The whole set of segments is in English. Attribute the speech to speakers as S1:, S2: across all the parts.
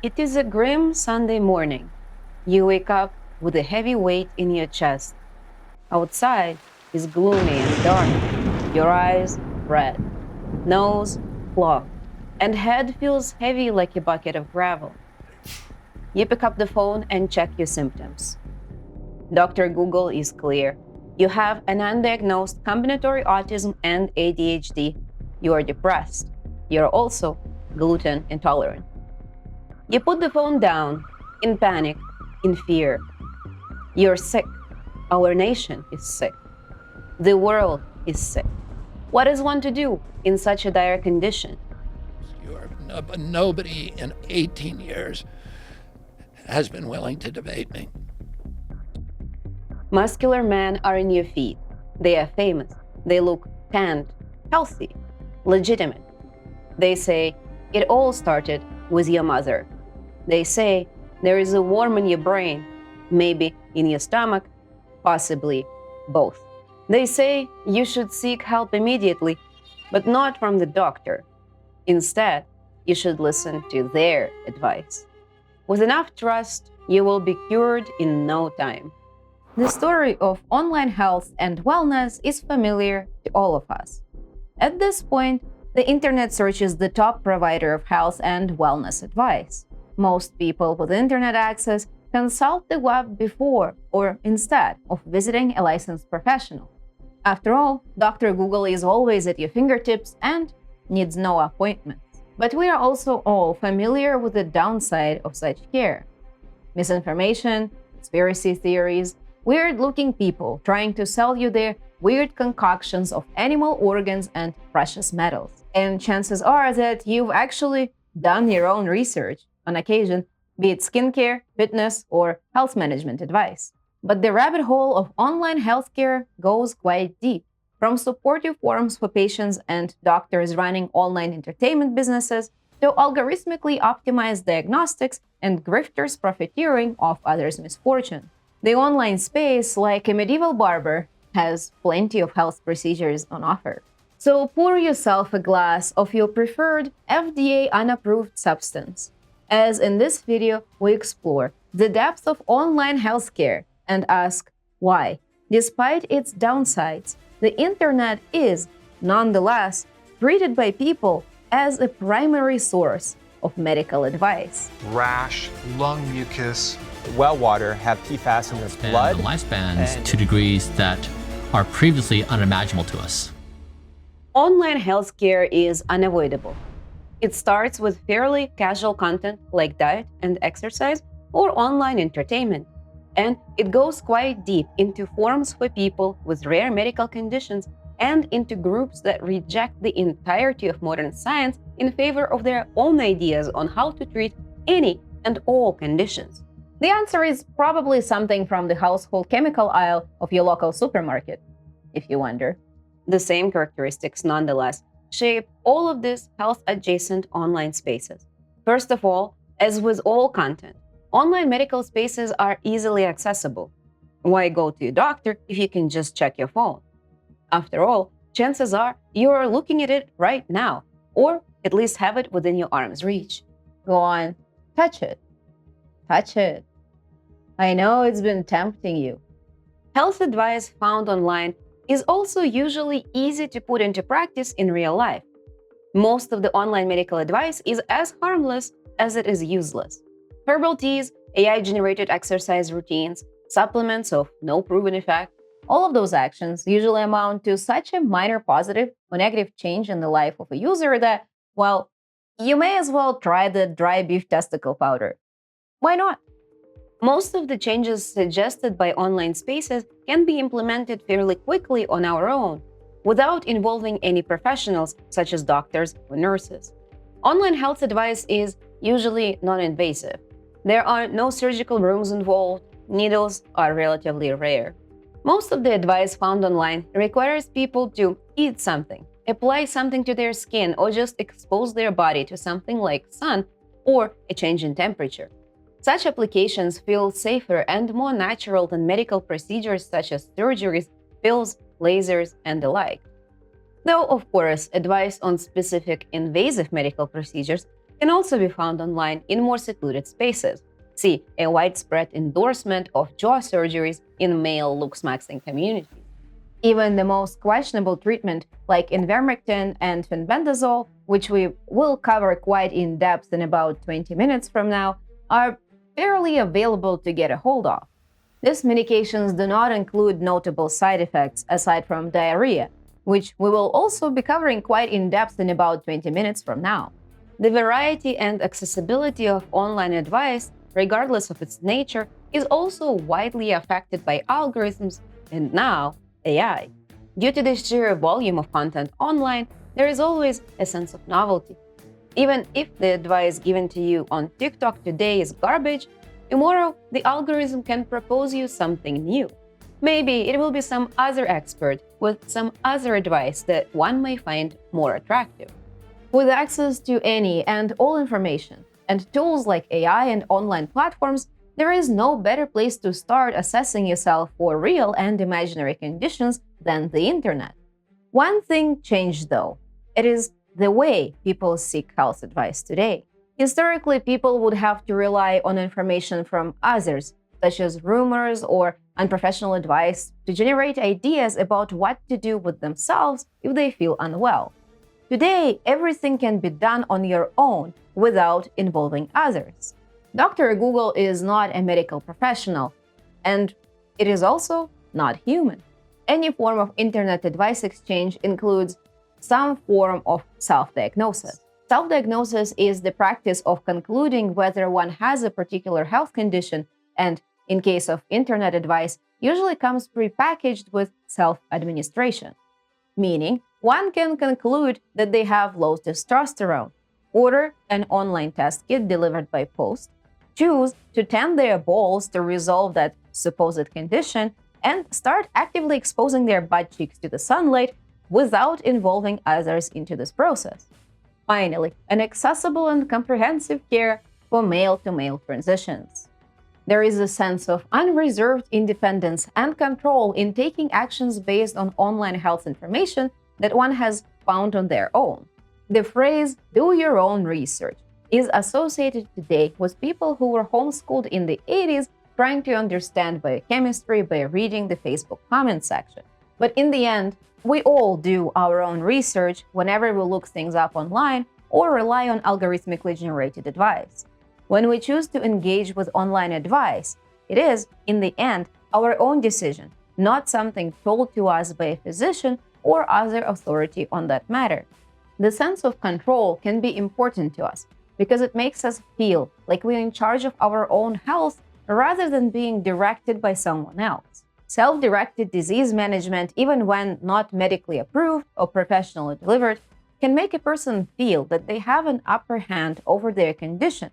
S1: It is a grim Sunday morning. You wake up with a heavy weight in your chest. Outside is gloomy and dark. Your eyes red, nose clogged, and head feels heavy like a bucket of gravel. You pick up the phone and check your symptoms. Dr. Google is clear. You have an undiagnosed combinatory autism and ADHD. You are depressed. You're also gluten intolerant. You put the phone down in panic, in fear. You're sick. Our nation is sick. The world is sick. What is one to do in such a dire condition?
S2: Nobody in 18 years has been willing to debate me.
S1: Muscular men are in your feed. They are famous. They look tanned, healthy, legitimate. They say it all started with your mother. They say there is a worm in your brain, maybe in your stomach, possibly both. They say you should seek help immediately, but not from the doctor. Instead, you should listen to their advice. With enough trust, you will be cured in no time. The story of online health and wellness is familiar to all of us. At this point, the internet search is the top provider of health and wellness advice. Most people with internet access consult the web before or instead of visiting a licensed professional. After all, Dr. Google is always at your fingertips and needs no appointments. But we are also all familiar with the downside of such care. Misinformation, conspiracy theories, weird-looking people trying to sell you their weird concoctions of animal organs and precious metals. And chances are that you've actually done your own research on occasion, be it skincare, fitness, or health management advice. But the rabbit hole of online healthcare goes quite deep. From supportive forums for patients and doctors running online entertainment businesses to algorithmically optimized diagnostics and grifters profiteering off others' misfortune. The online space, like a medieval barber, has plenty of health procedures on offer. So pour yourself a glass of your preferred FDA-unapproved substance, as in this video we explore the depths of online healthcare and ask why, despite its downsides, the internet is, nonetheless, treated by people as a primary source of medical advice.
S3: Rash, lung mucus.
S4: Well water have PFAS in its blood.
S5: And lifespans to degrees that are previously unimaginable to us.
S1: Online healthcare is unavoidable. It starts with fairly casual content like diet and exercise or online entertainment. And it goes quite deep into forums for people with rare medical conditions and into groups that reject the entirety of modern science in favor of their own ideas on how to treat any and all conditions. The answer is probably something from the household chemical aisle of your local supermarket, if you wonder. The same characteristics, nonetheless, shape all of these health-adjacent online spaces. First of all, as with all content, online medical spaces are easily accessible. Why go to a doctor if you can just check your phone? After all, chances are you're looking at it right now, or at least have it within your arm's reach. Go on, touch it. Touch it. I know it's been tempting you. Health advice found online is also usually easy to put into practice in real life. Most of the online medical advice is as harmless as it is useless. Herbal teas, AI-generated exercise routines, supplements of no proven effect, all of those actions usually amount to such a minor positive or negative change in the life of a user that, well, you may as well try the dry beef testicle powder. Why not? Most of the changes suggested by online spaces can be implemented fairly quickly on our own, without involving any professionals such as doctors or nurses. Online health advice is usually non-invasive. There are no surgical rooms involved, needles are relatively rare. Most of the advice found online requires people to eat something, apply something to their skin, or just expose their body to something like sun or a change in temperature. Such applications feel safer and more natural than medical procedures such as surgeries, pills, lasers, and the like. Though, of course, advice on specific invasive medical procedures can also be found online in more secluded spaces. See a widespread endorsement of jaw surgeries in male looks-maxing communities. Even the most questionable treatment, like ivermectin and fenbendazole, which we will cover quite in depth in about 20 minutes from now, are fairly available to get a hold of. These medications do not include notable side effects aside from diarrhea, which we will also be covering quite in depth in about 20 minutes from now. The variety and accessibility of online advice, regardless of its nature, is also widely affected by algorithms and now AI. Due to the sheer volume of content online, there is always a sense of novelty. Even if the advice given to you on TikTok today is garbage, tomorrow the algorithm can propose you something new. Maybe it will be some other expert with some other advice that one may find more attractive. With access to any and all information, and tools like AI and online platforms, there is no better place to start assessing yourself for real and imaginary conditions than the internet. One thing changed though. It is the way people seek health advice today. Historically, people would have to rely on information from others, such as rumors or unprofessional advice, to generate ideas about what to do with themselves if they feel unwell. Today, everything can be done on your own without involving others. Dr. Google is not a medical professional, and it is also not human. Any form of internet advice exchange includes some form of self-diagnosis. Self-diagnosis is the practice of concluding whether one has a particular health condition, and in case of internet advice, usually comes prepackaged with self-administration, meaning one can conclude that they have low testosterone, order an online test kit delivered by post, choose to tend their balls to resolve that supposed condition, and start actively exposing their butt cheeks to the sunlight without involving others into this process. Finally, an accessible and comprehensive care for male-to-male transitions. There is a sense of unreserved independence and control in taking actions based on online health information that one has found on their own. The phrase, "do your own research," is associated today with people who were homeschooled in the 80s trying to understand biochemistry by reading the Facebook comment section. But in the end, we all do our own research whenever we look things up online or rely on algorithmically generated advice. When we choose to engage with online advice, it is, in the end, our own decision, not something told to us by a physician or other authority on that matter. The sense of control can be important to us because it makes us feel like we're in charge of our own health rather than being directed by someone else. Self-directed disease management, even when not medically approved or professionally delivered, can make a person feel that they have an upper hand over their condition,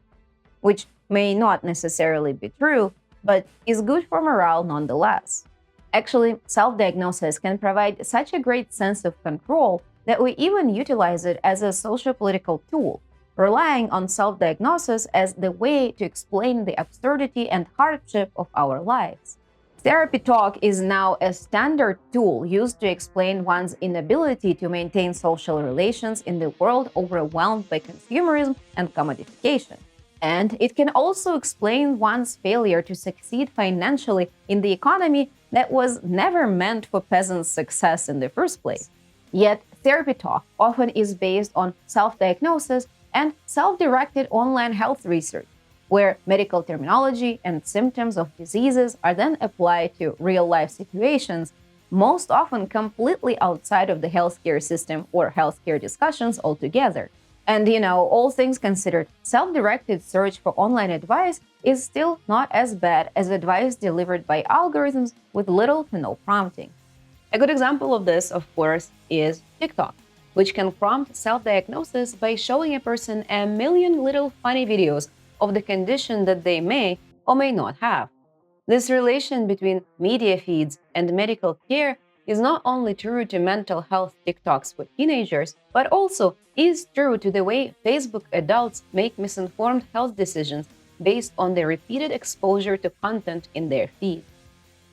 S1: which may not necessarily be true, but is good for morale nonetheless. Actually, self-diagnosis can provide such a great sense of control that we even utilize it as a socio-political tool, relying on self-diagnosis as the way to explain the absurdity and hardship of our lives. Therapy talk is now a standard tool used to explain one's inability to maintain social relations in the world overwhelmed by consumerism and commodification. And it can also explain one's failure to succeed financially in the economy that was never meant for peasants' success in the first place. Yet, therapy talk often is based on self-diagnosis and self-directed online health research, where medical terminology and symptoms of diseases are then applied to real-life situations, most often completely outside of the healthcare system or healthcare discussions altogether. And all things considered, self-directed search for online advice is still not as bad as advice delivered by algorithms with little to no prompting. A good example of this, of course, is TikTok, which can prompt self-diagnosis by showing a person a million little funny videos of the condition that they may or may not have. This relation between media feeds and medical care is not only true to mental health TikToks for teenagers, but also is true to the way Facebook adults make misinformed health decisions based on their repeated exposure to content in their feed.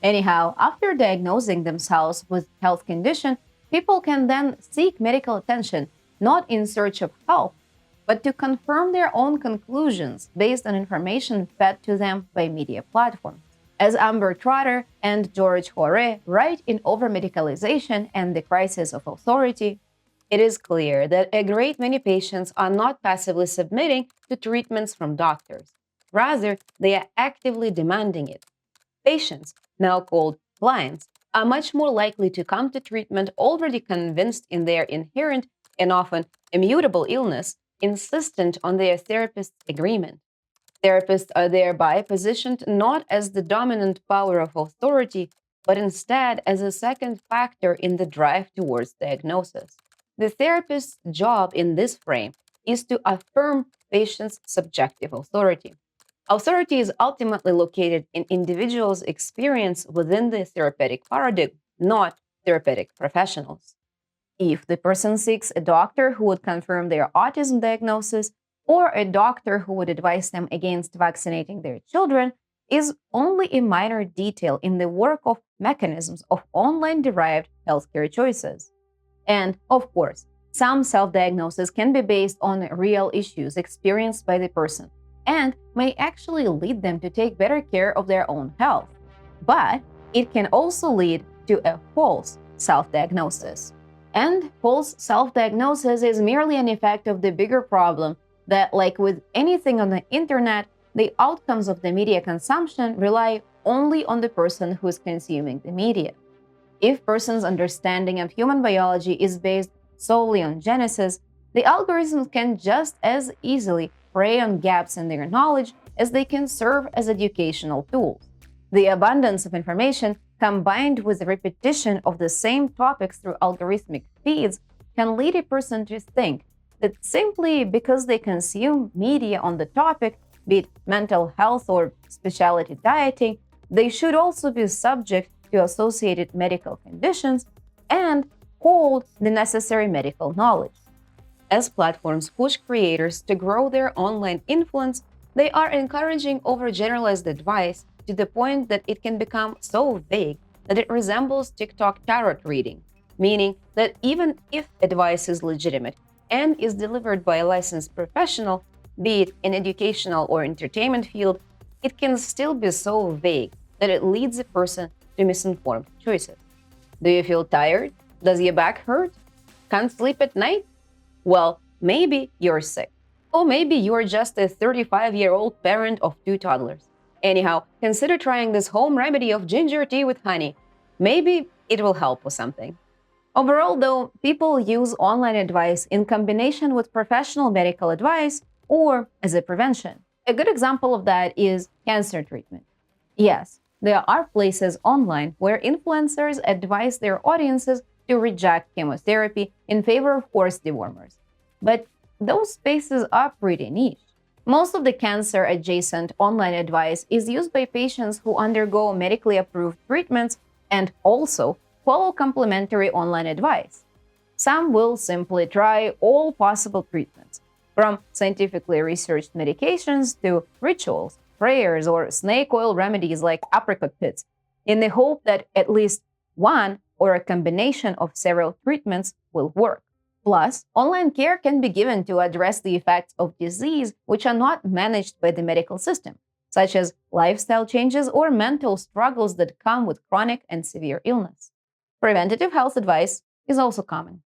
S1: Anyhow, after diagnosing themselves with health condition, people can then seek medical attention, not in search of help, but to confirm their own conclusions based on information fed to them by media platforms. As Amber Trotter and George Hoare write in Overmedicalization and the Crisis of Authority, it is clear that a great many patients are not passively submitting to treatments from doctors. Rather, they are actively demanding it. Patients, now called clients, are much more likely to come to treatment already convinced in their inherent and often immutable illness, insistent on their therapist's agreement. Therapists are thereby positioned not as the dominant power of authority, but instead as a second factor in the drive towards diagnosis. The therapist's job in this frame is to affirm patients' subjective authority. Authority is ultimately located in individuals' experience within the therapeutic paradigm, not therapeutic professionals. If the person seeks a doctor who would confirm their autism diagnosis or a doctor who would advise them against vaccinating their children, is only a minor detail in the work of mechanisms of online-derived healthcare choices. And, of course, some self-diagnosis can be based on real issues experienced by the person and may actually lead them to take better care of their own health. But it can also lead to a false self-diagnosis. And false self-diagnosis is merely an effect of the bigger problem that, like with anything on the internet, the outcomes of the media consumption rely only on the person who is consuming the media. If person's understanding of human biology is based solely on genesis, the algorithms can just as easily prey on gaps in their knowledge as they can serve as educational tools. The abundance of information, combined with the repetition of the same topics through algorithmic feeds, can lead a person to think that simply because they consume media on the topic, be it mental health or specialty dieting, they should also be subject to associated medical conditions and hold the necessary medical knowledge. As platforms push creators to grow their online influence, they are encouraging overgeneralized advice to the point that it can become so vague that it resembles TikTok tarot reading, meaning that even if advice is legitimate and is delivered by a licensed professional, be it in educational or entertainment field, it can still be so vague that it leads a person to misinformed choices. Do you feel tired? Does your back hurt? Can't sleep at night? Well, maybe you're sick. Or maybe you're just a 35-year-old parent of 2 toddlers. Anyhow, consider trying this home remedy of ginger tea with honey. Maybe it will help with something. Overall, though, people use online advice in combination with professional medical advice or as a prevention. A good example of that is cancer treatment. Yes, there are places online where influencers advise their audiences to reject chemotherapy in favor of horse dewormers. But those spaces are pretty niche. Most of the cancer-adjacent online advice is used by patients who undergo medically approved treatments and also follow complementary online advice. Some will simply try all possible treatments, from scientifically researched medications to rituals, prayers, or snake oil remedies like apricot pits, in the hope that at least one or a combination of several treatments will work. Plus, online care can be given to address the effects of disease which are not managed by the medical system, such as lifestyle changes or mental struggles that come with chronic and severe illness. Preventative health advice is also common.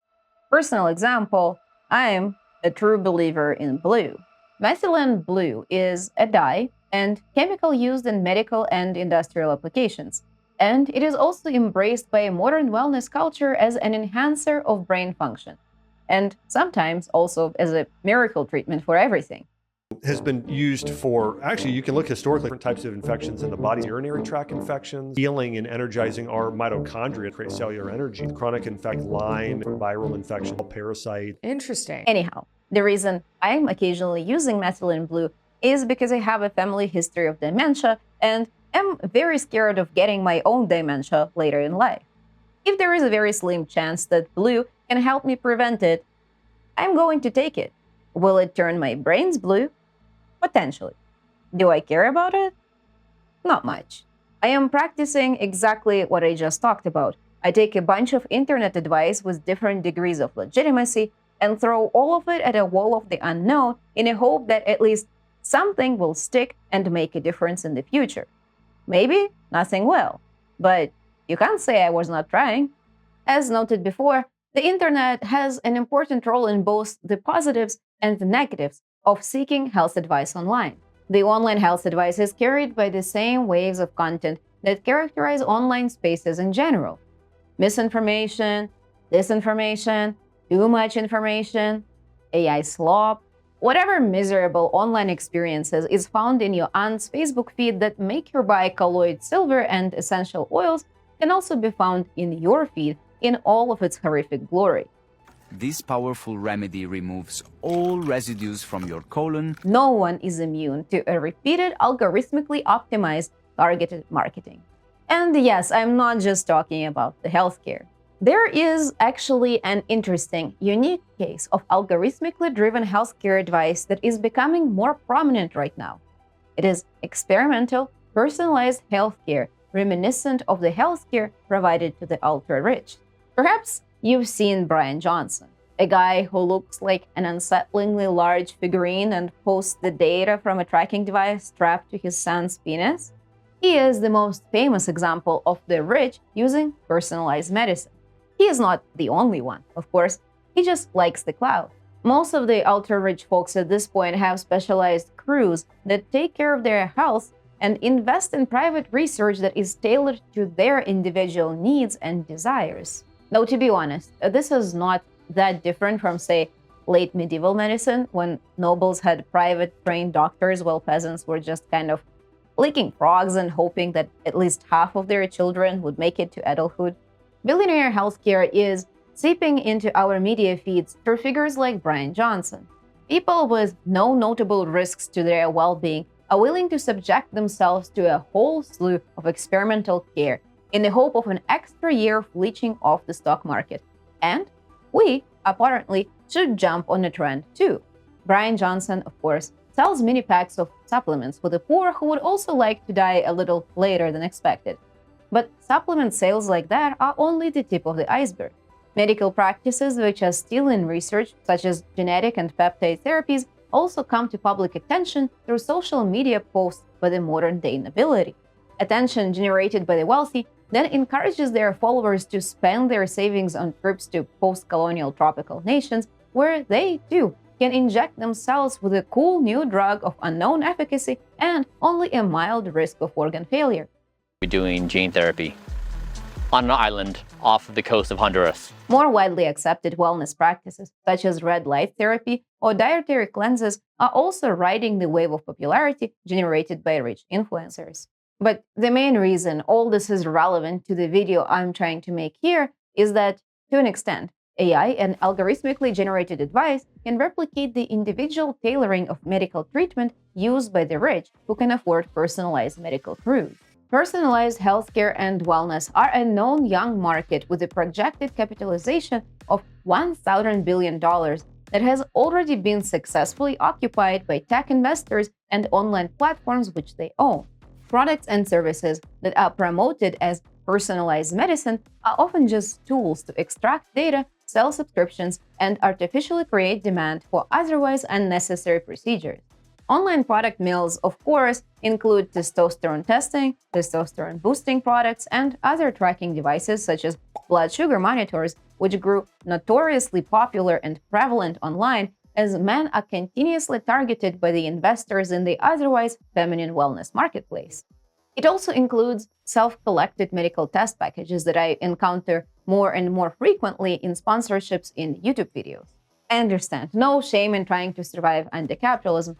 S1: Personal example, I'm a true believer in blue. Mathylene Blue is a dye and chemical used in medical and industrial applications, and it is also embraced by modern wellness culture as an enhancer of brain function, and sometimes also as a miracle treatment for everything.
S6: Has been used for, actually, you can look historically different types of infections in the body, urinary tract infections, healing and energizing our mitochondria, create cellular energy, chronic infection, Lyme, viral infection, parasite.
S7: Interesting.
S1: Anyhow, the reason I'm occasionally using Mathylene Blue is because I have a family history of dementia and am very scared of getting my own dementia later in life. If there is a very slim chance that blue can help me prevent it, I'm going to take it. Will it turn my brains blue? Potentially. Do I care about it? Not much. I am practicing exactly what I just talked about. I take a bunch of internet advice with different degrees of legitimacy and throw all of it at a wall of the unknown in a hope that at least something will stick and make a difference in the future. Maybe nothing will, but you can't say I was not trying. As noted before, the internet has an important role in both the positives and the negatives of seeking health advice online. The online health advice is carried by the same waves of content that characterize online spaces in general: misinformation, disinformation, too much information, AI slop, whatever miserable online experiences is found in your aunt's Facebook feed that make her buy colloid silver and essential oils can also be found in your feed in all of its horrific glory.
S7: This powerful remedy removes all residues from your colon.
S1: No one is immune to a repeated, algorithmically optimized, targeted marketing. And yes, I'm not just talking about the healthcare. There is actually an interesting, unique case of algorithmically driven healthcare advice that is becoming more prominent right now. It is experimental, personalized healthcare, reminiscent of the healthcare provided to the ultra-rich. Perhaps you've seen Bryan Jhonson, a guy who looks like an unsettlingly large figurine and posts the data from a tracking device strapped to his son's penis. He is the most famous example of the rich using personalized medicine. He is not the only one, of course. He just likes the clout. Most of the ultra-rich folks at this point have specialized crews that take care of their health and invest in private research that is tailored to their individual needs and desires. Though, to be honest, this is not that different from, say, late medieval medicine, when nobles had private trained doctors while peasants were just kind of licking frogs and hoping that at least half of their children would make it to adulthood. Billionaire healthcare is seeping into our media feeds through figures like Bryan Jhonson. People with no notable risks to their well-being are willing to subject themselves to a whole slew of experimental care in the hope of an extra year of leeching off the stock market. And we, apparently, should jump on the trend too. Bryan Jhonson, of course, sells mini packs of supplements for the poor who would also like to die a little later than expected. But supplement sales like that are only the tip of the iceberg. Medical practices which are still in research, such as genetic and peptide therapies, also come to public attention through social media posts by the modern-day nobility. Attention generated by the wealthy then encourages their followers to spend their savings on trips to post-colonial tropical nations, where they, too, can inject themselves with a cool new drug of unknown efficacy and only a mild risk of organ failure.
S8: We're doing gene therapy on an island off of the coast of Honduras.
S1: More widely accepted wellness practices, such as red light therapy or dietary cleanses, are also riding the wave of popularity generated by rich influencers. But the main reason all this is relevant to the video I'm trying to make here is that, to an extent, AI and algorithmically generated advice can replicate the individual tailoring of medical treatment used by the rich who can afford personalized medical crews. Personalized healthcare and wellness are a known young market with a projected capitalization of $1,000 billion that has already been successfully occupied by tech investors and online platforms which they own. Products and services that are promoted as personalized medicine are often just tools to extract data, sell subscriptions, and artificially create demand for otherwise unnecessary procedures. Online product mills, of course, include testosterone testing, testosterone boosting products, and other tracking devices such as blood sugar monitors, which grew notoriously popular and prevalent online as men are continuously targeted by the investors in the otherwise feminine wellness marketplace. It also includes self-collected medical test packages that I encounter more and more frequently in sponsorships in YouTube videos. I understand, no shame in trying to survive under capitalism,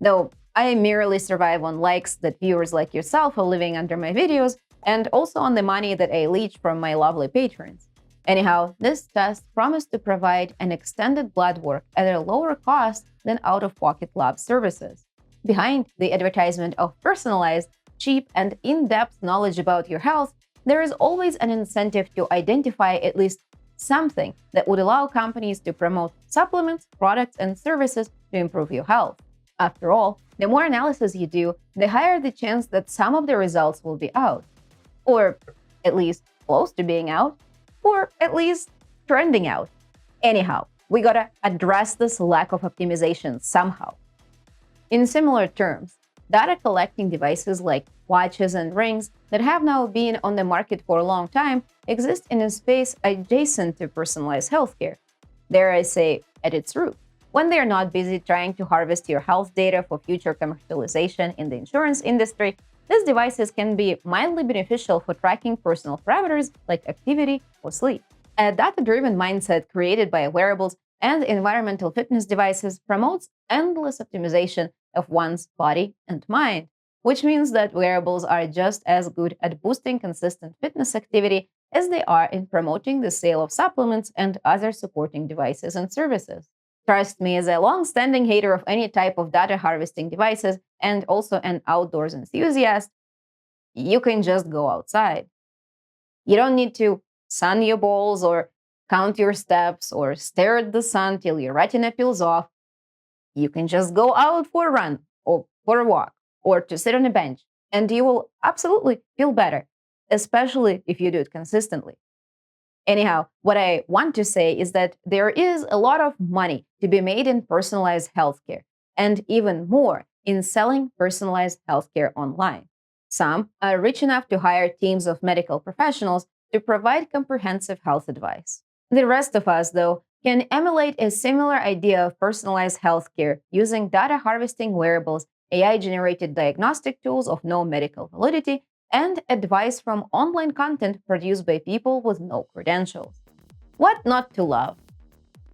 S1: though I merely survive on likes that viewers like yourself are leaving under my videos, and also on the money that I leech from my lovely patrons. Anyhow, this test promised to provide an extended blood work at a lower cost than out-of-pocket lab services. Behind the advertisement of personalized, cheap, and in-depth knowledge about your health, there is always an incentive to identify at least something that would allow companies to promote supplements, products, and services to improve your health. After all, the more analysis you do, the higher the chance that some of the results will be out. Or at least close to being out. Or at least trending out. Anyhow, we gotta address this lack of optimization somehow. In similar terms, data collecting devices like watches and rings that have now been on the market for a long time exist in a space adjacent to personalized healthcare. Dare I say, at its root. When they're not busy trying to harvest your health data for future commercialization in the insurance industry, these devices can be mildly beneficial for tracking personal parameters like activity or sleep. A data-driven mindset created by wearables and environmental fitness devices promotes endless optimization of one's body and mind, which means that wearables are just as good at boosting consistent fitness activity as they are in promoting the sale of supplements and other supporting devices and services. Trust me, as a long-standing hater of any type of data harvesting devices and also an outdoors enthusiast, you can just go outside. You don't need to sun your balls or count your steps or stare at the sun till your retina peels off. You can just go out for a run or for a walk or to sit on a bench, and you will absolutely feel better, especially if you do it consistently. Anyhow, what I want to say is that there is a lot of money to be made in personalized healthcare, and even more in selling personalized healthcare online. Some are rich enough to hire teams of medical professionals to provide comprehensive health advice. The rest of us, though, can emulate a similar idea of personalized healthcare using data harvesting wearables, AI-generated diagnostic tools of no medical validity, and advice from online content produced by people with no credentials. What not to love?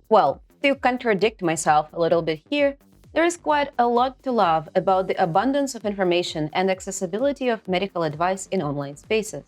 S1: Well, to contradict myself a little bit here, there is quite a lot to love about the abundance of information and accessibility of medical advice in online spaces.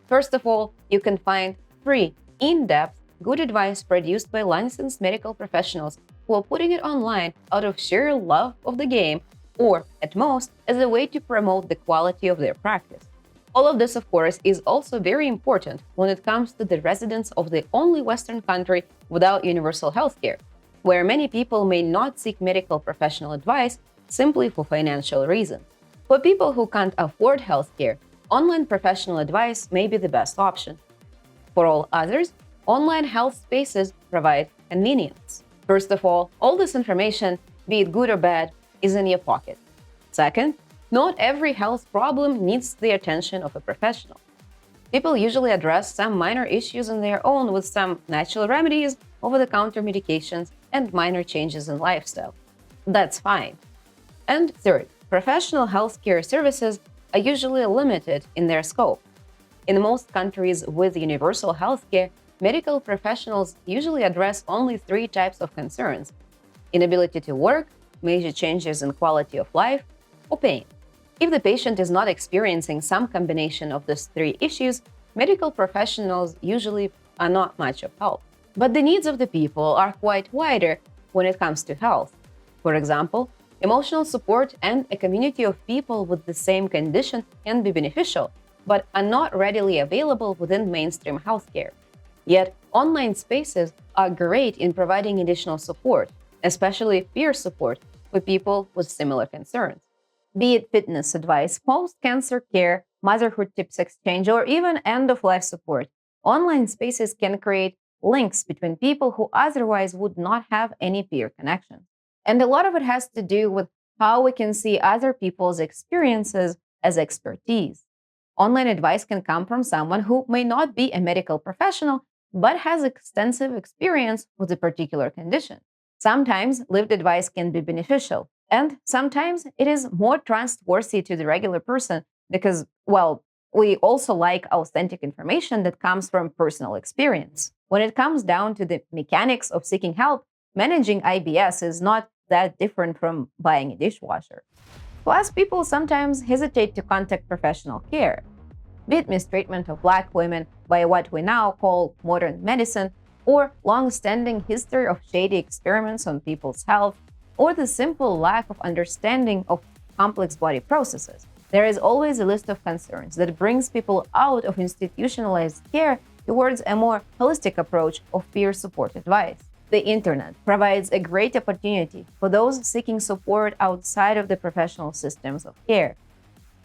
S1: First of all, you can find free, in-depth, good advice produced by licensed medical professionals who are putting it online out of sheer love of the game, or, at most, as a way to promote the quality of their practice. All of this, of course, is also very important when it comes to the residents of the only Western country without universal healthcare, where many people may not seek medical professional advice simply for financial reasons. For people who can't afford healthcare, online professional advice may be the best option. For all others, online health spaces provide convenience. First of all this information, be it good or bad, is in your pocket. Second, not every health problem needs the attention of a professional. People usually address some minor issues on their own with some natural remedies, over-the-counter medications, and minor changes in lifestyle. That's fine. And third, professional healthcare services are usually limited in their scope. In most countries with universal healthcare, medical professionals usually address only 3 types of concerns: inability to work, major changes in quality of life, or pain. If the patient is not experiencing some combination of these 3 issues, medical professionals usually are not much of help. But the needs of the people are quite wider when it comes to health. For example, emotional support and a community of people with the same condition can be beneficial, but are not readily available within mainstream healthcare. Yet, online spaces are great in providing additional support, especially peer support for people with similar concerns. Be it fitness advice, post-cancer care, motherhood tips exchange, or even end-of-life support, online spaces can create links between people who otherwise would not have any peer connection. And a lot of it has to do with how we can see other people's experiences as expertise. Online advice can come from someone who may not be a medical professional, but has extensive experience with a particular condition. Sometimes lived advice can be beneficial, and sometimes it is more trustworthy to the regular person because, well, we also like authentic information that comes from personal experience. When it comes down to the mechanics of seeking help, managing IBS is not that different from buying a dishwasher. Plus, people sometimes hesitate to contact professional care. Be it mistreatment of Black women by what we now call modern medicine, or long-standing history of shady experiments on people's health, or the simple lack of understanding of complex body processes. There is always a list of concerns that brings people out of institutionalized care towards a more holistic approach of peer support advice. The internet provides a great opportunity for those seeking support outside of the professional systems of care.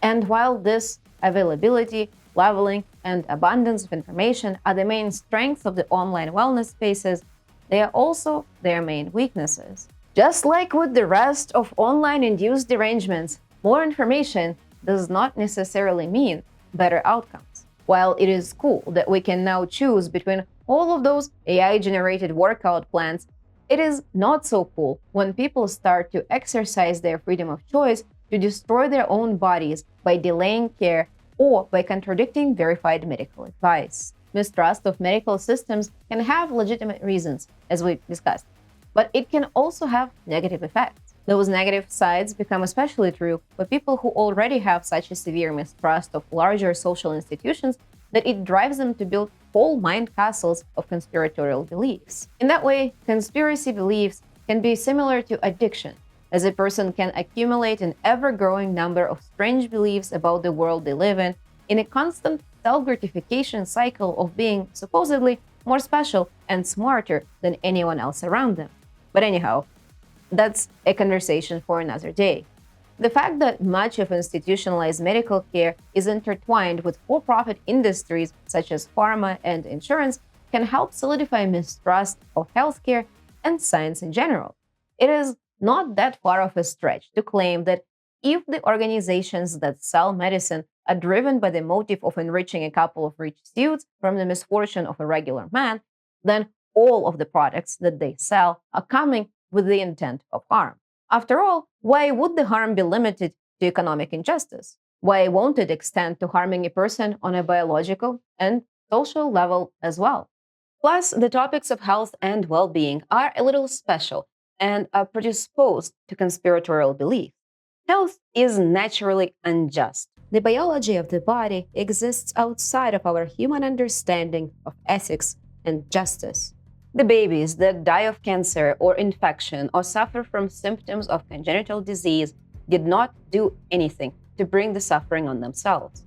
S1: And while this availability, leveling, and abundance of information are the main strengths of the online wellness spaces, they are also their main weaknesses. Just like with the rest of online-induced derangements, more information does not necessarily mean better outcomes. While it is cool that we can now choose between all of those AI-generated workout plans, it is not so cool when people start to exercise their freedom of choice to destroy their own bodies by delaying care or by contradicting verified medical advice. Mistrust of medical systems can have legitimate reasons, as we discussed, but it can also have negative effects. Those negative sides become especially true for people who already have such a severe mistrust of larger social institutions that it drives them to build whole mind castles of conspiratorial beliefs. In that way, conspiracy beliefs can be similar to addiction, as a person can accumulate an ever-growing number of strange beliefs about the world they live in a constant self-gratification cycle of being supposedly more special and smarter than anyone else around them. But anyhow, that's a conversation for another day. The fact that much of institutionalized medical care is intertwined with for-profit industries such as pharma and insurance can help solidify mistrust of healthcare and science in general. It is not that far of a stretch to claim that if the organizations that sell medicine are driven by the motive of enriching a couple of rich dudes from the misfortune of a regular man, then all of the products that they sell are coming with the intent of harm. After all, why would the harm be limited to economic injustice? Why won't it extend to harming a person on a biological and social level as well? Plus, the topics of health and well-being are a little special and are predisposed to conspiratorial belief. Health is naturally unjust. The biology of the body exists outside of our human understanding of ethics and justice. The babies that die of cancer or infection or suffer from symptoms of congenital disease did not do anything to bring the suffering on themselves.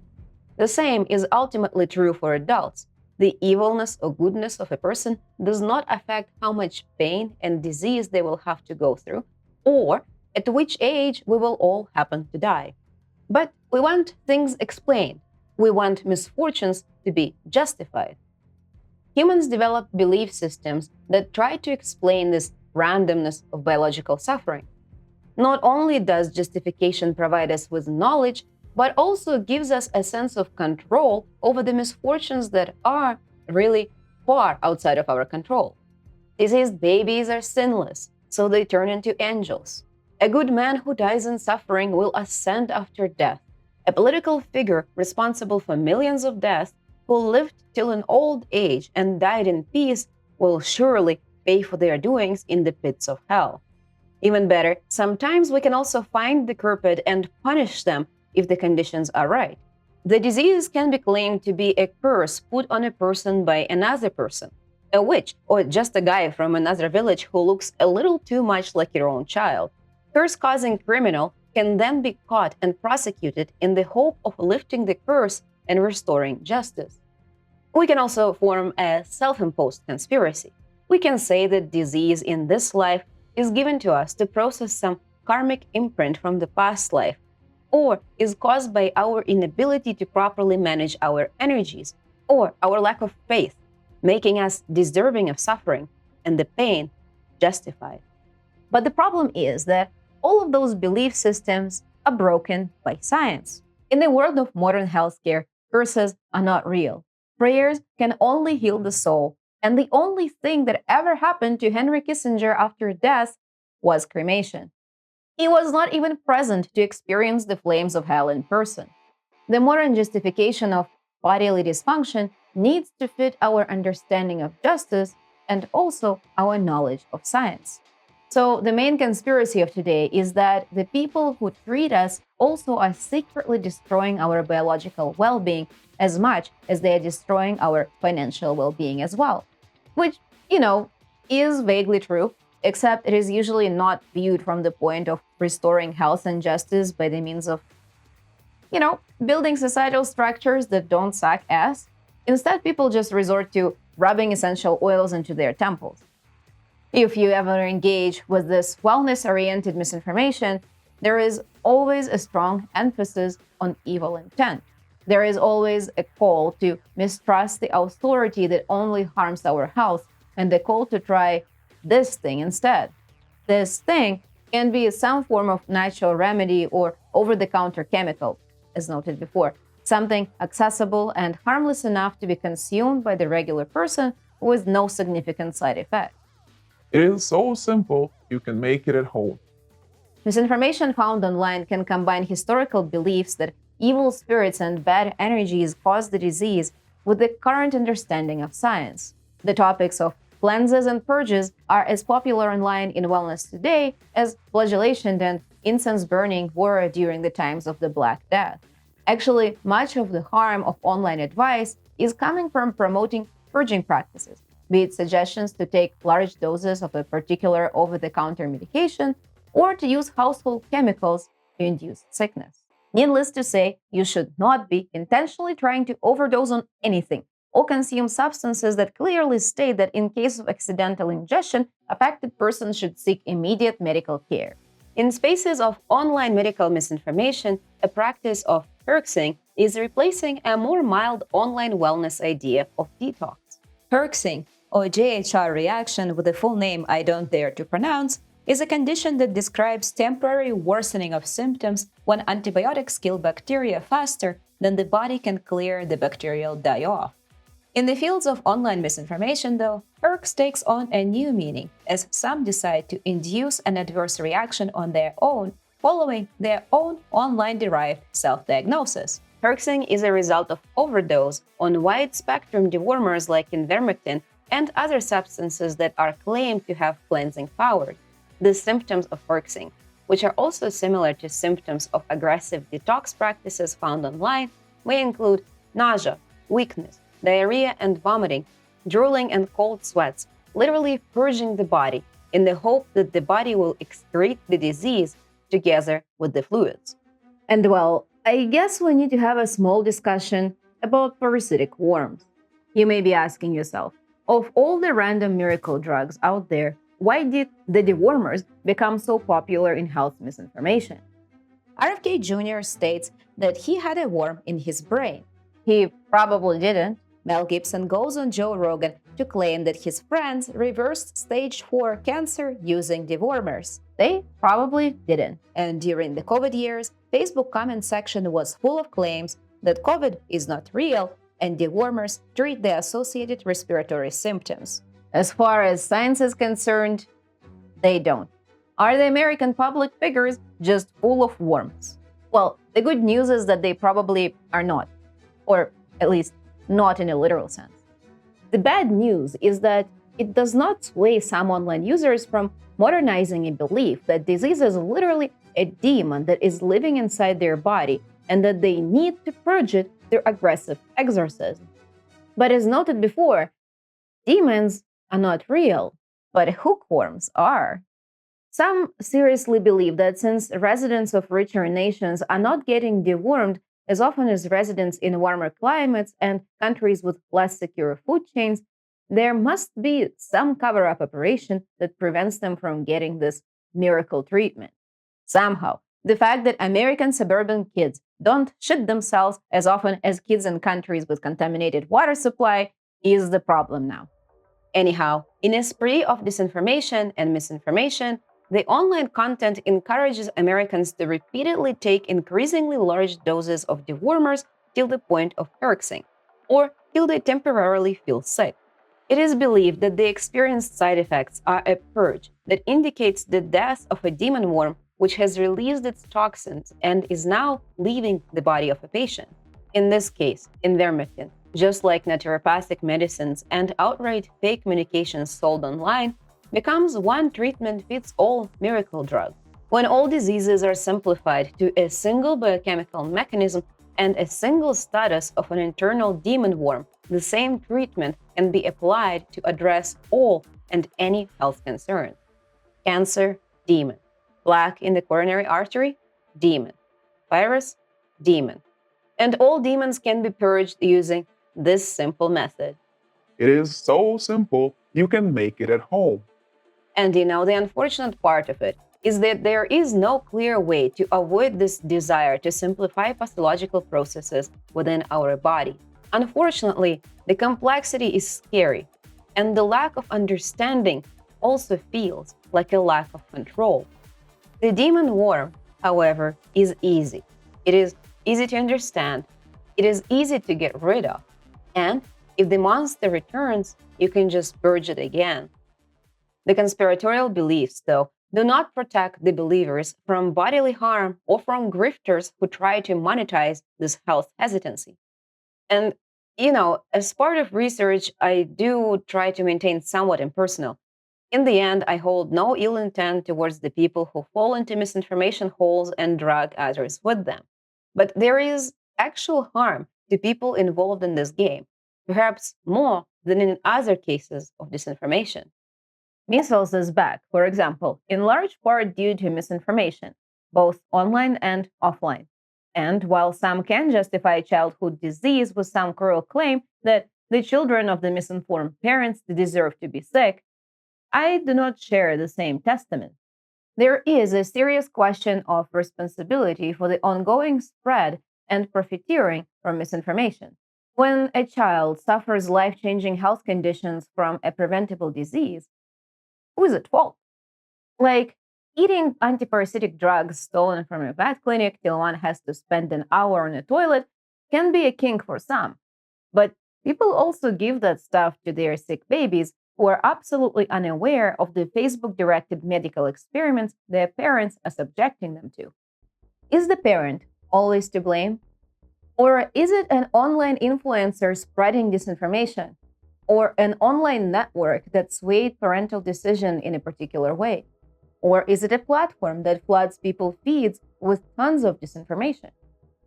S1: The same is ultimately true for adults. The evilness or goodness of a person does not affect how much pain and disease they will have to go through, or at which age we will all happen to die. But we want things explained. We want misfortunes to be justified. Humans develop belief systems that try to explain this randomness of biological suffering. Not only does justification provide us with knowledge, but also gives us a sense of control over the misfortunes that are really far outside of our control. Diseased babies are sinless, so they turn into angels. A good man who dies in suffering will ascend after death. A political figure responsible for millions of deaths who lived till an old age and died in peace will surely pay for their doings in the pits of hell. Even better, sometimes we can also find the culprit and punish them if the conditions are right. The disease can be claimed to be a curse put on a person by another person, a witch, or just a guy from another village who looks a little too much like your own child. Curse-causing criminal can then be caught and prosecuted in the hope of lifting the curse and restoring justice. We can also form a self-imposed conspiracy. We can say that disease in this life is given to us to process some karmic imprint from the past life, or is caused by our inability to properly manage our energies, or our lack of faith, making us deserving of suffering and the pain justified. But the problem is that all of those belief systems are broken by science. In the world of modern healthcare, curses are not real. Prayers can only heal the soul, and the only thing that ever happened to Henry Kissinger after death was cremation. He was not even present to experience the flames of hell in person. The modern justification of bodily dysfunction needs to fit our understanding of justice and also our knowledge of science. So the main conspiracy of today is that the people who treat us also are secretly destroying our biological well-being as much as they are destroying our financial well-being as well. Which, is vaguely true, except it is usually not viewed from the point of restoring health and justice by the means of, building societal structures that don't suck ass. Instead, people just resort to rubbing essential oils into their temples. If you ever engage with this wellness-oriented misinformation, there is always a strong emphasis on evil intent. There is always a call to mistrust the authority that only harms our health and a call to try this thing instead. This thing can be some form of natural remedy or over-the-counter chemical, as noted before, something accessible and harmless enough to be consumed by the regular person with no significant side effect.
S9: It is so simple, you can make it at home.
S1: Misinformation found online can combine historical beliefs that evil spirits and bad energies cause the disease with the current understanding of science. The topics of cleanses and purges are as popular online in wellness today as flagellation and incense burning were during the times of the Black Death. Actually, much of the harm of online advice is coming from promoting purging practices, be it suggestions to take large doses of a particular over-the-counter medication or to use household chemicals to induce sickness. Needless to say, you should not be intentionally trying to overdose on anything or consume substances that clearly state that in case of accidental ingestion, affected person should seek immediate medical care. In spaces of online medical misinformation, a practice of herxing is replacing a more mild online wellness idea of detox. Herxing, or JHR reaction with a full name I don't dare to pronounce, is a condition that describes temporary worsening of symptoms when antibiotics kill bacteria faster than the body can clear the bacterial die-off. In the fields of online misinformation, though, herx takes on a new meaning as some decide to induce an adverse reaction on their own following their own online-derived self-diagnosis. Herxing is a result of overdose on wide-spectrum dewormers like ivermectin and other substances that are claimed to have cleansing powers. The symptoms of herxing, which are also similar to symptoms of aggressive detox practices found online, may include nausea, weakness, diarrhea and vomiting, drooling and cold sweats, literally purging the body in the hope that the body will excrete the disease together with the fluids. And well, I guess we need to have a small discussion about parasitic worms. You may be asking yourself, of all the random miracle drugs out there, why did the dewormers become so popular in health misinformation? RFK Jr. states that he had a worm in his brain. He probably didn't. Mel Gibson goes on Joe Rogan to claim that his friends reversed stage 4 cancer using dewormers. They probably didn't. And during the COVID years, Facebook comment section was full of claims that COVID is not real and dewormers treat the associated respiratory symptoms. As far as science is concerned, they don't. Are the American public figures just full of worms? Well, the good news is that they probably are not, or at least not in a literal sense. The bad news is that it does not sway some online users from modernizing a belief that disease is literally a demon that is living inside their body and that they need to purge it through aggressive exorcism. But as noted before, demons are not real, but hookworms are. Some seriously believe that since residents of richer nations are not getting dewormed as often as residents in warmer climates and countries with less secure food chains, there must be some cover-up operation that prevents them from getting this miracle treatment. Somehow, the fact that American suburban kids don't shit themselves as often as kids in countries with contaminated water supply is the problem now. Anyhow, in a spree of disinformation and misinformation, the online content encourages Americans to repeatedly take increasingly large doses of dewormers till the point of herxing, or till they temporarily feel sick. It is believed that the experienced side effects are a purge that indicates the death of a demon worm which has released its toxins and is now leaving the body of a patient. In this case, ivermectin, just like naturopathic medicines and outright fake medications sold online, becomes one treatment-fits-all miracle drug. When all diseases are simplified to a single biochemical mechanism and a single status of an internal demon worm, the same treatment can be applied to address all and any health concern. Cancer, demon. Plaque in the coronary artery, demon. Virus, demon. And all demons can be purged using this simple method.
S9: It is so simple, you can make it at home.
S1: And the unfortunate part of it is that there is no clear way to avoid this desire to simplify pathological processes within our body. Unfortunately, the complexity is scary. And the lack of understanding also feels like a lack of control. The demon worm, however, is easy. It is easy to understand. It is easy to get rid of. And if the monster returns, you can just purge it again. The conspiratorial beliefs, though, do not protect the believers from bodily harm or from grifters who try to monetize this health hesitancy. And, as part of research, I do try to maintain somewhat impersonal. In the end, I hold no ill intent towards the people who fall into misinformation holes and drag others with them. But there is actual harm to people involved in this game, perhaps more than in other cases of disinformation. Measles is back, for example, in large part due to misinformation, both online and offline. And while some can justify childhood disease with some cruel claim that the children of the misinformed parents deserve to be sick, I do not share the same testament. There is a serious question of responsibility for the ongoing spread and profiteering from misinformation. When a child suffers life changing health conditions from a preventable disease, who is at fault? Like eating antiparasitic drugs stolen from a vet clinic till one has to spend an hour on a toilet can be a kink for some. But people also give that stuff to their sick babies who are absolutely unaware of the Facebook directed medical experiments their parents are subjecting them to. Is the parent always to blame? Or is it an online influencer spreading disinformation? Or an online network that swayed parental decision in a particular way? Or is it a platform that floods people's feeds with tons of disinformation?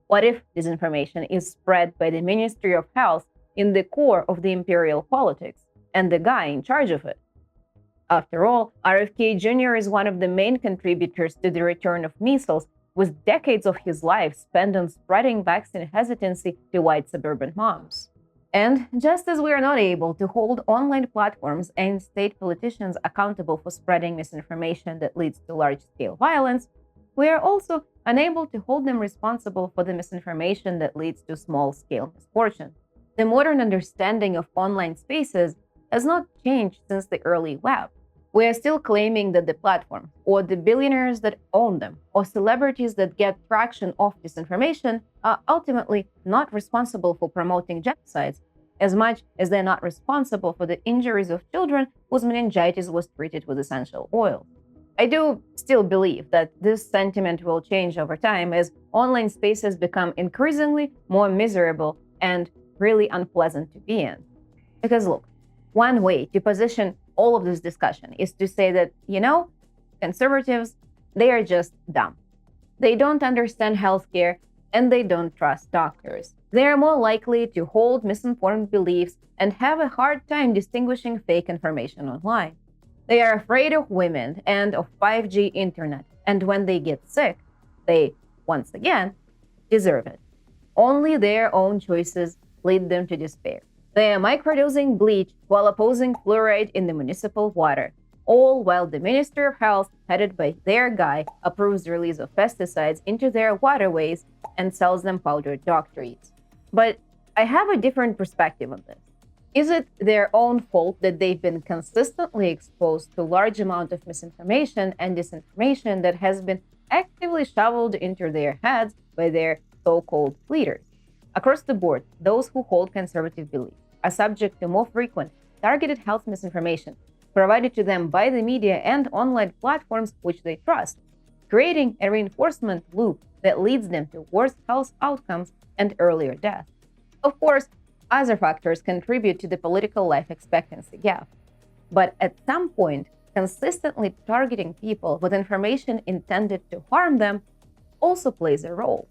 S1: What if disinformation is spread by the Ministry of Health in the core of the imperial politics and the guy in charge of it? After all, RFK Jr. is one of the main contributors to the return of measles, with decades of his life spent on spreading vaccine hesitancy to white suburban moms. And just as we are not able to hold online platforms and state politicians accountable for spreading misinformation that leads to large-scale violence, we are also unable to hold them responsible for the misinformation that leads to small-scale misfortune. The modern understanding of online spaces has not changed since the early web. We are still claiming that the platform, or the billionaires that own them, or celebrities that get traction off disinformation are ultimately not responsible for promoting genocides, as much as they're not responsible for the injuries of children whose meningitis was treated with essential oil. I do still believe that this sentiment will change over time as online spaces become increasingly more miserable and really unpleasant to be in. Because look, one way to position all of this discussion is to say that, conservatives, they are just dumb. They don't understand healthcare and they don't trust doctors. They are more likely to hold misinformed beliefs and have a hard time distinguishing fake information online. They are afraid of women and of 5G internet, and when they get sick, they, once again, deserve it. Only their own choices lead them to despair. They are microdosing bleach while opposing fluoride in the municipal water, all while the Ministry of Health, headed by their guy, approves the release of pesticides into their waterways and sells them powdered dog treats. But I have a different perspective on this. Is it their own fault that they've been consistently exposed to large amount of misinformation and disinformation that has been actively shoveled into their heads by their so-called leaders? Across the board, those who hold conservative beliefs are subject to more frequent, targeted health misinformation provided to them by the media and online platforms which they trust, creating a reinforcement loop that leads them to worse health outcomes and earlier death. Of course, other factors contribute to the political life expectancy gap. But at some point, consistently targeting people with information intended to harm them also plays a role.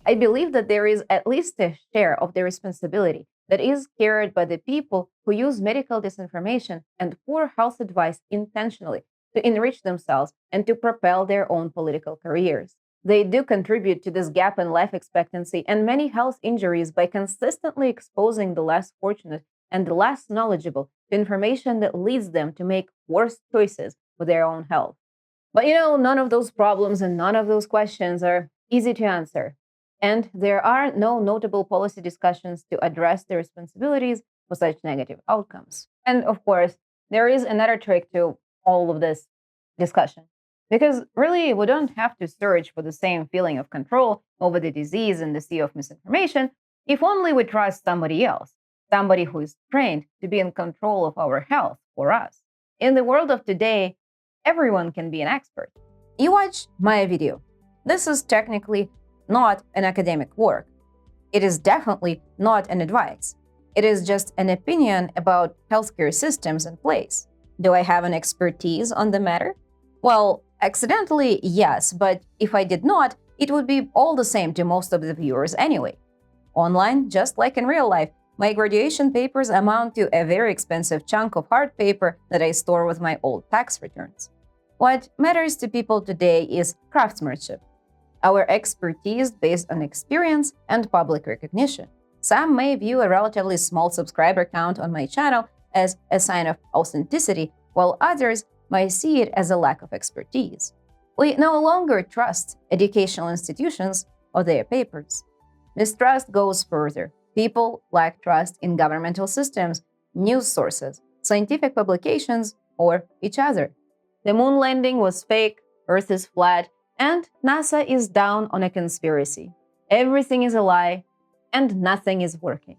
S1: I believe that there is at least a share of the responsibility that is carried by the people who use medical disinformation and poor health advice intentionally to enrich themselves and to propel their own political careers. They do contribute to this gap in life expectancy and many health injuries by consistently exposing the less fortunate and the less knowledgeable to information that leads them to make worse choices for their own health. But none of those problems and none of those questions are easy to answer. And there are no notable policy discussions to address the responsibilities for such negative outcomes. And of course, there is another trick to all of this discussion. Because really, we don't have to search for the same feeling of control over the disease in the sea of misinformation if only we trust somebody else, somebody who is trained to be in control of our health for us. In the world of today, everyone can be an expert. You watch my video. This is technically not an academic work. It is definitely not an advice. It is just an opinion about healthcare systems in place. Do I have an expertise on the matter? Well, accidentally, yes, but if I did not, it would be all the same to most of the viewers anyway. Online, just like in real life, my graduation papers amount to a very expensive chunk of hard paper that I store with my old tax returns. What matters to people today is craftsmanship, our expertise based on experience and public recognition. Some may view a relatively small subscriber count on my channel as a sign of authenticity, while others might see it as a lack of expertise. We no longer trust educational institutions or their papers. Mistrust goes further. People lack trust in governmental systems, news sources, scientific publications, or each other. The moon landing was fake, Earth is flat, and NASA is down on a conspiracy. Everything is a lie, and nothing is working.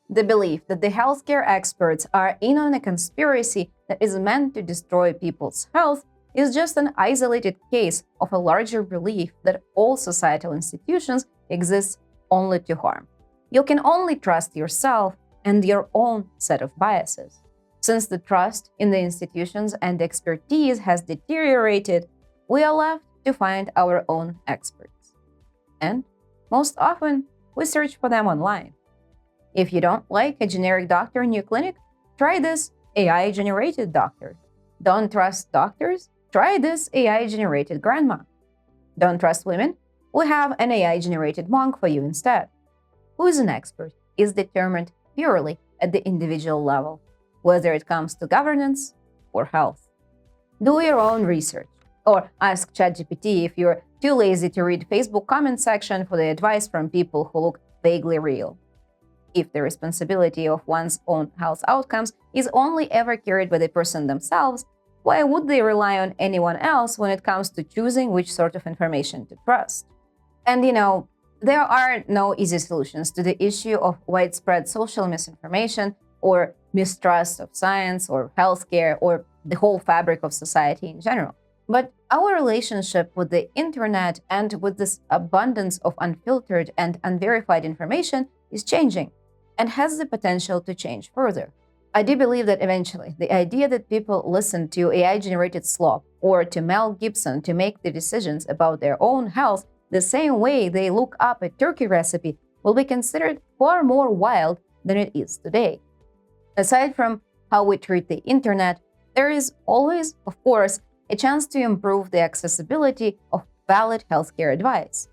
S1: The belief that the healthcare experts are in on a conspiracy that is meant to destroy people's health is just an isolated case of a larger belief that all societal institutions exist only to harm. You can only trust yourself and your own set of biases. Since the trust in the institutions and expertise has deteriorated, we are left to find our own experts. And most often, we search for them online. If you don't like a generic doctor in your clinic, try this AI-generated doctor. Don't trust doctors? Try this AI-generated grandma. Don't trust women? We have an AI-generated monk for you instead. Who is an expert is determined purely at the individual level, whether it comes to governance or health. Do your own research, or ask ChatGPT if you're too lazy to read Facebook comment section for the advice from people who look vaguely real. If the responsibility of one's own health outcomes is only ever carried by the person themselves, why would they rely on anyone else when it comes to choosing which sort of information to trust? And there are no easy solutions to the issue of widespread social misinformation or mistrust of science or healthcare or the whole fabric of society in general. But our relationship with the internet and with this abundance of unfiltered and unverified information is changing and has the potential to change further. I do believe that eventually the idea that people listen to AI-generated slop or to Mel Gibson to make the decisions about their own health the same way they look up a turkey recipe will be considered far more wild than it is today. Aside from how we treat the internet, there is always, of course, a chance to improve the accessibility of valid healthcare advice.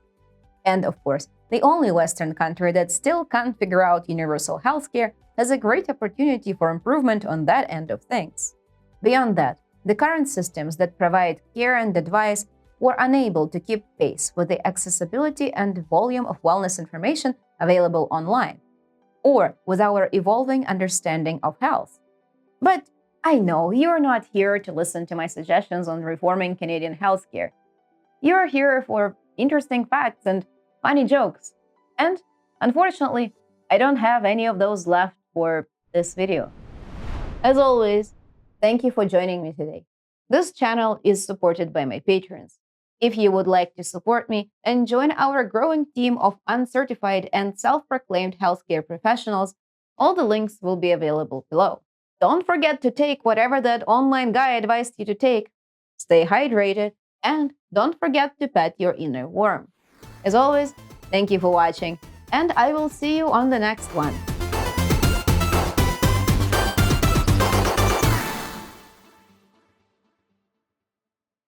S1: And of course, the only Western country that still can't figure out universal healthcare has a great opportunity for improvement on that end of things. Beyond that, the current systems that provide care and advice were unable to keep pace with the accessibility and volume of wellness information available online, or with our evolving understanding of health. But I know you're not here to listen to my suggestions on reforming Canadian healthcare. You're here for interesting facts and funny jokes. And unfortunately, I don't have any of those left for this video. As always, thank you for joining me today. This channel is supported by my patrons. If you would like to support me and join our growing team of uncertified and self-proclaimed healthcare professionals, all the links will be available below. Don't forget to take whatever that online guy advised you to take. Stay hydrated, and don't forget to pet your inner worm. As always, thank you for watching, and I will see you on the next one.